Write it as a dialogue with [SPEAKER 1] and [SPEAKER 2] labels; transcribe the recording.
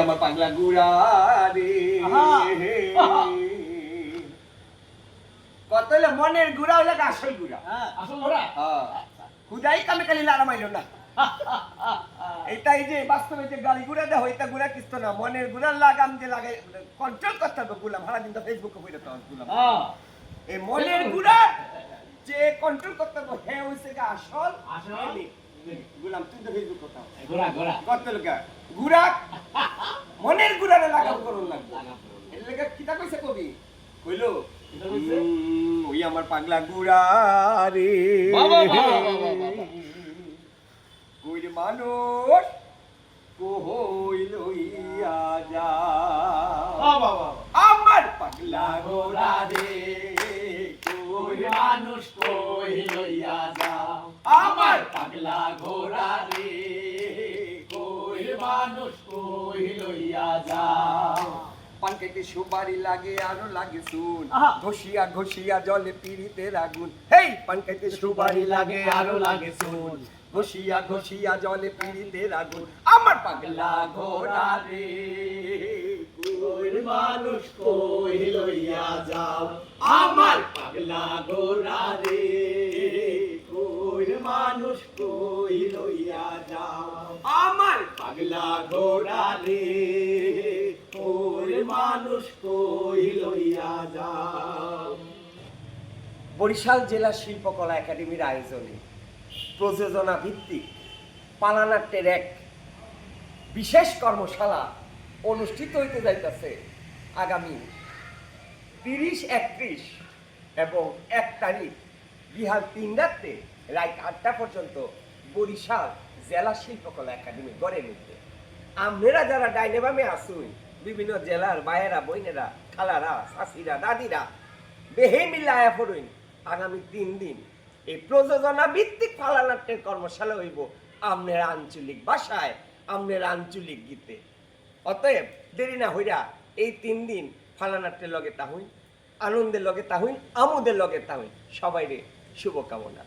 [SPEAKER 1] আমার পাগলা গুড়া রে কত হলো মনের গুড়া হইলে আসল গুড়া
[SPEAKER 2] আসল ঘোড়া
[SPEAKER 1] খুদাই কামে কালি লারামাইল না এইটাই যে বাস্তবে যে গালি গুড়া দেয় ওইটা গুড়া কিস্ত না মনের গুড়ার লাগাম যে লাগে কন্ট্রোল করতে হবে গুলাম সারা দিন তো ফেসবুকে হইলে তো গুলাম এই মনের গুড়া যে কন্ট্রোল করতে হবে হ্যাঁ হইছে যে আসল গুলাম তুই তো ফেসবুক কথা
[SPEAKER 2] ঘোড়া ঘোড়া
[SPEAKER 1] কত লোক গুড়া মনের গুড়ারে লাগাম করুন লাগবে এর লাগা কিটা কইছে কবি কইলো ওই আমার পাগলা গুড়া রে কই রে মানুষ কই লইয়া যা আমার পাগলা গুড়া রে
[SPEAKER 2] কই মানুষ কই লইয়া যাও
[SPEAKER 1] আমার
[SPEAKER 2] পাগলা ঘোড়া রে কই মানুষ কই লইয়া যাও
[SPEAKER 1] পানকেটে সুপারি লাগে আরো লাগে শুন
[SPEAKER 2] আহা।
[SPEAKER 1] ঘষিয়া ঘষিয়া জলে পিড়িতে আগুন হেই পানকেটে সুপারি লাগে আরো লাগে শুন ঘষিয়া ঘষিয়া জলে পিড়িতে আগুন আমার পাগলা ঘোড়া রে
[SPEAKER 2] কই মানুষ কই লইয়া যাও আমার পাগলা ঘোড়া রে কই মানুষ কই লইয়া যাও
[SPEAKER 1] আমার
[SPEAKER 2] পাগলা ঘোড়া রে কই মানুষ কই লইয়া যাও
[SPEAKER 1] বরিশাল জেলা শিল্পকলা একাডেমির আয়োজনে প্রযোজনা ভিত্তিক পালানাট্যের এক বিশেষ কর্মশালা অনুষ্ঠিত হইতে যাইতেছে আগামী 30-31 এবং 1 তারিখ বিহার 3 রাতে রাত 8টা পর্যন্ত বরিশাল জেলা শিল্পকলা একাডেমি গড়ে নিতে আমরা যারা ডাইনে বামে আসুন বিভিন্ন জেলার মায়েরা বোনেরা খালারা শাশিরা দাদিরা বেহে মিলায়া পড়ুন আগামী 3 দিন এই প্রযোজনা ভিত্তিক পালানাট্যের কর্মশালা হইব আমনের আঞ্চলিক ভাষায় আমনের আঞ্চলিক গীতে অতএব দেরি না হইরা এই 3 দিন ফালানাট্যের লগে তাহুন আনন্দের লগে তাহুন আমোদের লগে তাহুন সবাইরে শুভকামনা।